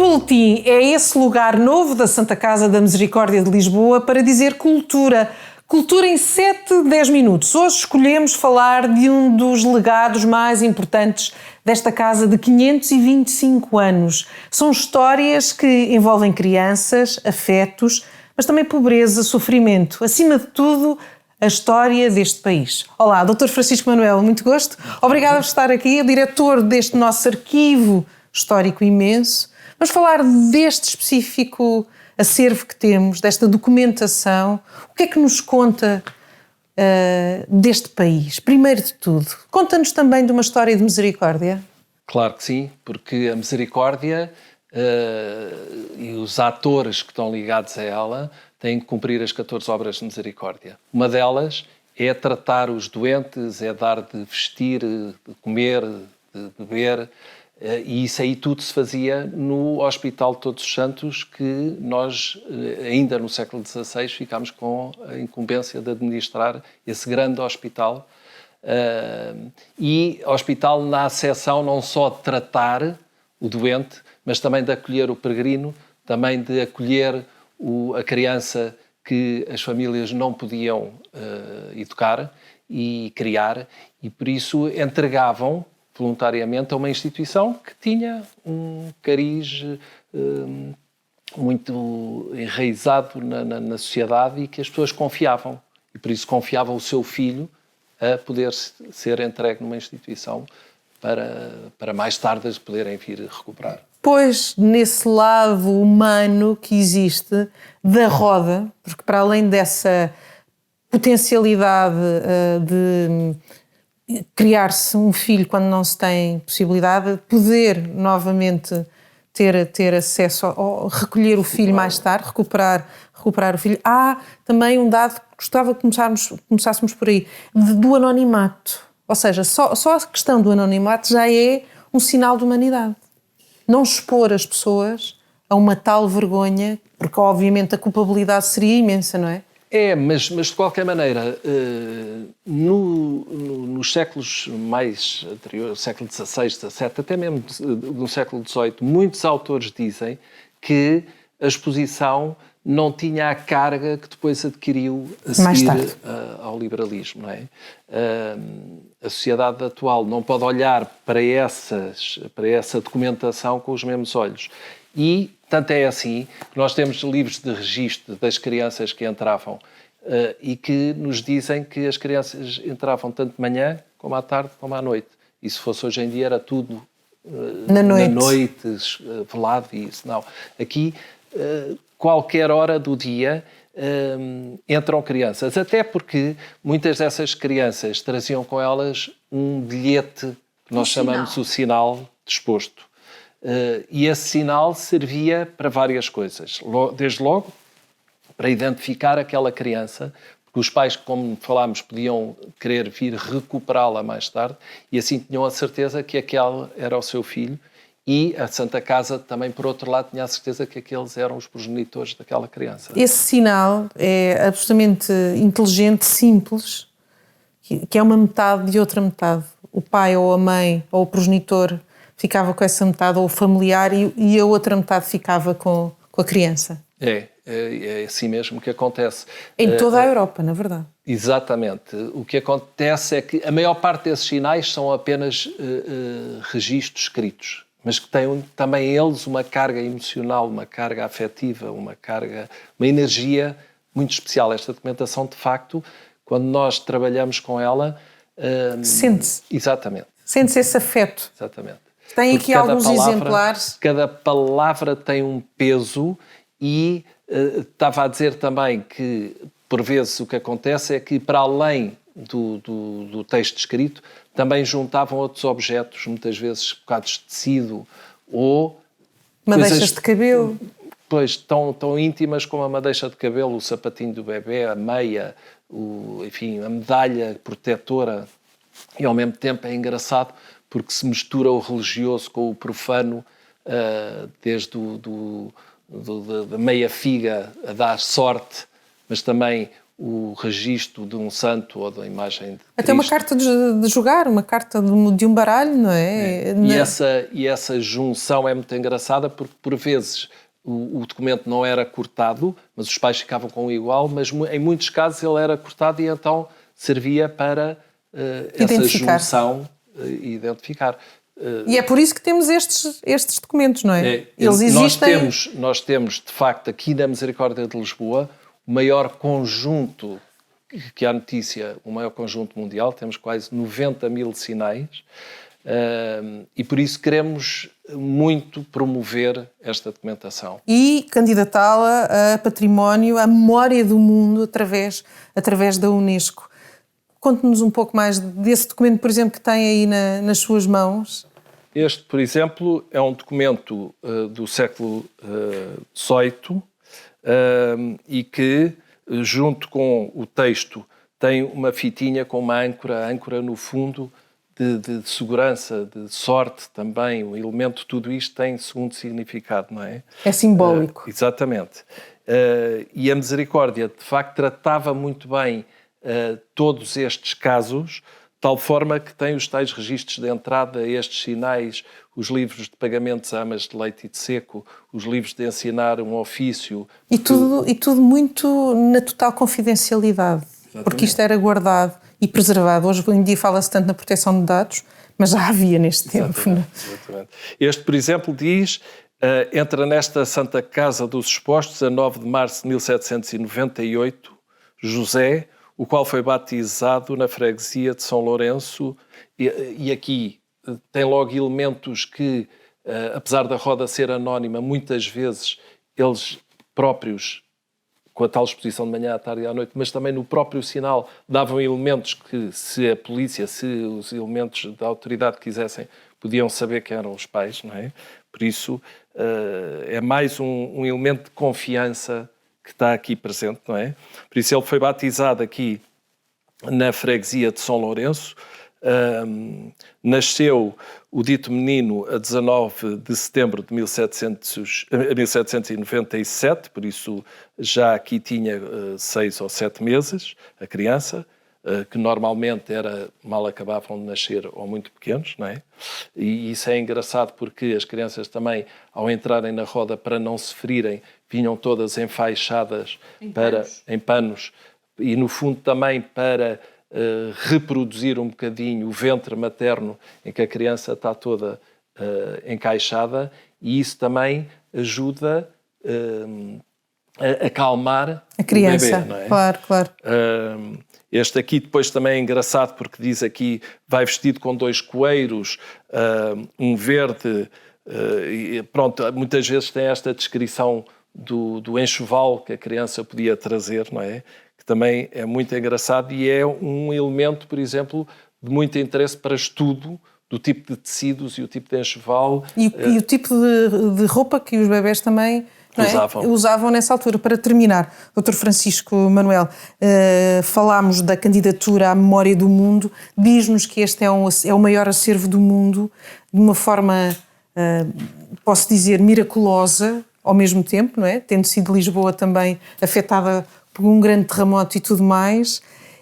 Boletim é esse lugar novo da Santa Casa da Misericórdia de Lisboa para dizer cultura. Cultura em 7, 10 minutos. Hoje escolhemos falar de um dos legados mais importantes desta casa de 525 anos. São histórias que envolvem crianças, afetos, mas também pobreza, sofrimento. Acima de tudo, a história deste país. Olá, Dr. Francisco Manuel, muito gosto. Obrigada por estar aqui, é diretor deste nosso arquivo histórico imenso. Vamos falar deste específico acervo que temos, desta documentação. O que é que nos conta deste país? Primeiro de tudo, conta-nos também de uma história de misericórdia. Claro que sim, porque a misericórdia e os atores que estão ligados a ela têm que cumprir as 14 obras de misericórdia. Uma delas é tratar os doentes, é dar de vestir, de comer, de beber. E isso aí tudo se fazia no Hospital de Todos os Santos, que nós, ainda no século XVI, ficámos com a incumbência de administrar esse grande hospital. E hospital na acessão não só de tratar o doente, mas também de acolher o peregrino, também de acolher a criança que as famílias não podiam educar e criar, e por isso entregavam voluntariamente a uma instituição que tinha um cariz muito enraizado na sociedade e que as pessoas confiavam. E por isso confiavam o seu filho a poder ser entregue numa instituição para mais tarde poderem vir recuperar. Pois, nesse lado humano que existe da roda, porque para além dessa potencialidade de criar-se um filho quando não se tem possibilidade, poder novamente ter acesso ou recolher o filho mais tarde, recuperar o filho. Há também um dado que gostava que começássemos por aí, do anonimato. Ou seja, só a questão do anonimato já é um sinal de humanidade. Não expor as pessoas a uma tal vergonha, porque obviamente a culpabilidade seria imensa, não é? Mas de qualquer maneira, nos séculos mais anteriores, século XVI, XVII, até mesmo no século XVIII, muitos autores dizem que a exposição não tinha a carga que depois adquiriu a seguir ao liberalismo. Não é? A sociedade atual não pode olhar para essa documentação com os mesmos olhos. E tanto é assim que nós temos livros de registro das crianças que entravam e que nos dizem que as crianças entravam tanto de manhã, como à tarde, como à noite. E se fosse hoje em dia era tudo na noite velado e isso. Não. Aqui, qualquer hora do dia, entram crianças. Até porque muitas dessas crianças traziam com elas um bilhete que nós chamamos o sinal disposto. E esse sinal servia para várias coisas. Desde logo, para identificar aquela criança, porque os pais, como falámos, podiam querer vir recuperá-la mais tarde, e assim tinham a certeza que aquele era o seu filho, e a Santa Casa também, por outro lado, tinha a certeza que aqueles eram os progenitores daquela criança. Esse sinal é absolutamente inteligente, simples, que é uma metade de outra metade. O pai ou a mãe ou o progenitor ficava com essa metade, ou o familiar, e a outra metade ficava com a criança. É assim mesmo que acontece. Em toda a Europa, na verdade. Exatamente. O que acontece é que a maior parte desses sinais são apenas registros escritos, mas que têm também eles uma carga emocional, uma carga afetiva, uma energia muito especial. Esta documentação, de facto, quando nós trabalhamos com ela... Sente-se. Exatamente. Sente-se esse afeto. Exatamente. Tem aqui alguns exemplares. Cada palavra tem um peso e estava a dizer também que, por vezes, o que acontece é que, para além do texto escrito, também juntavam outros objetos, muitas vezes bocados de tecido ou... Madeixas de cabelo. Pois, tão íntimas como a madeixa de cabelo, o sapatinho do bebê, a meia, a medalha protetora. E, ao mesmo tempo, é engraçado porque se mistura o religioso com o profano, desde da meia figa a dar sorte, mas também o registro de um santo ou da imagem de Até uma Cristo. carta de jogar, uma carta de um baralho, não é? E essa junção é muito engraçada porque, por vezes, o documento não era cortado, mas os pais ficavam com o igual, mas em muitos casos ele era cortado e então servia para essa junção identificar. E é por isso que temos estes documentos, não é? Eles existem... Nós temos, de facto, aqui na Misericórdia de Lisboa, o maior conjunto, que há notícia, o maior conjunto mundial, temos quase 90 mil sinais, e por isso queremos muito promover esta documentação. E candidatá-la a património, a memória do mundo, através da Unesco. Conte-nos um pouco mais desse documento, por exemplo, que tem aí nas suas mãos. Este, por exemplo, é um documento do século XVIII e que, junto com o texto, tem uma fitinha com uma âncora no fundo de segurança, de sorte também. O elemento, tudo isto tem segundo significado, não é? É simbólico. Exatamente. E a Misericórdia, de facto, tratava muito bem todos estes casos, de tal forma que tem os tais registros de entrada, estes sinais, os livros de pagamentos a amas de leite e de seco, os livros de ensinar um ofício. E tudo muito na total confidencialidade. Exatamente. Porque isto era guardado e preservado. Hoje em dia fala-se tanto na proteção de dados, mas já havia neste tempo. Exatamente. Este, por exemplo, diz... entra nesta Santa Casa dos Expostos, a 9 de março de 1798, José, o qual foi batizado na freguesia de São Lourenço, e aqui tem logo elementos que, apesar da roda ser anónima, muitas vezes eles próprios, com a tal exposição de manhã, à tarde e à noite, mas também no próprio sinal, davam elementos que, se a polícia, se os elementos da autoridade quisessem, podiam saber quem eram os pais, não é? Por isso, é mais um elemento de confiança que está aqui presente, não é? Por isso ele foi batizado aqui na freguesia de São Lourenço. Nasceu o dito menino a 19 de setembro de 1797, por isso já aqui tinha 6 ou 7 meses, a criança, que normalmente mal acabavam de nascer ou muito pequenos, não é? E isso é engraçado porque as crianças também, ao entrarem na roda, para não se ferirem, vinham todas enfaixadas em panos e, no fundo, também para reproduzir um bocadinho o ventre materno em que a criança está toda encaixada, e isso também ajuda a acalmar a criança, o bebê, não é? Claro. Este aqui depois também é engraçado porque diz aqui, vai vestido com 2 coeiros, um verde, e pronto, muitas vezes tem esta descrição do enxoval que a criança podia trazer, não é? Que também é muito engraçado e é um elemento, por exemplo, de muito interesse para estudo do tipo de tecidos e o tipo de enxoval. E o tipo de roupa que os bebés também... Usavam nessa altura. Para terminar, Dr. Francisco Manuel, falámos da candidatura à memória do mundo, diz-nos que este é o maior acervo do mundo, de uma forma, posso dizer, miraculosa, ao mesmo tempo, não é? Tendo sido Lisboa também afetada por um grande terremoto e tudo mais.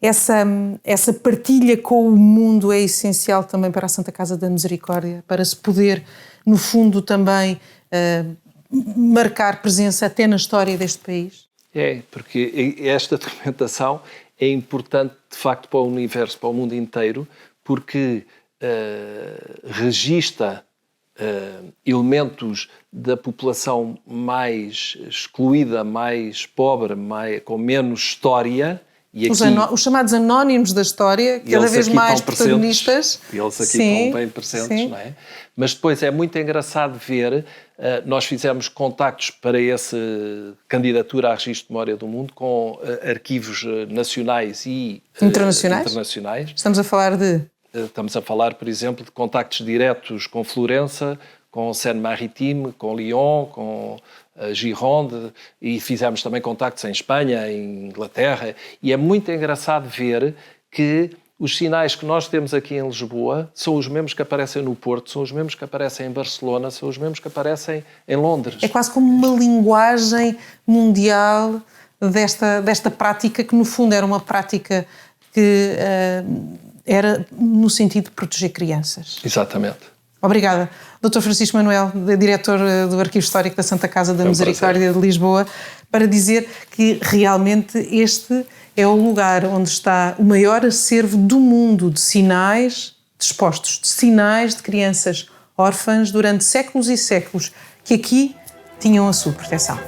Essa partilha com o mundo é essencial também para a Santa Casa da Misericórdia, para se poder, no fundo, também... marcar presença até na história deste país? É, porque esta documentação é importante, de facto, para o universo, para o mundo inteiro, porque regista elementos da população mais excluída, mais pobre, com menos história. E aqui, os chamados anónimos da história, cada vez mais protagonistas. Eles aqui estão bem presentes, não é? Mas depois é muito engraçado ver, nós fizemos contactos para essa candidatura a registro de memória do mundo com arquivos nacionais e internacionais. Estamos a falar de... Estamos a falar, por exemplo, de contactos diretos com Florença, com Seine-Maritime, com Lyon, com Gironde, e fizemos também contactos em Espanha, em Inglaterra, e é muito engraçado ver que os sinais que nós temos aqui em Lisboa são os mesmos que aparecem no Porto, são os mesmos que aparecem em Barcelona, são os mesmos que aparecem em Londres. É quase como uma linguagem mundial desta prática, que no fundo era uma prática que era no sentido de proteger crianças. Exatamente. Obrigada. Dr. Francisco Manuel, diretor do Arquivo Histórico da Santa Casa da Misericórdia de Lisboa, para dizer que realmente este é o lugar onde está o maior acervo do mundo de sinais dispostos, de sinais de crianças órfãs durante séculos e séculos, que aqui tinham a sua proteção.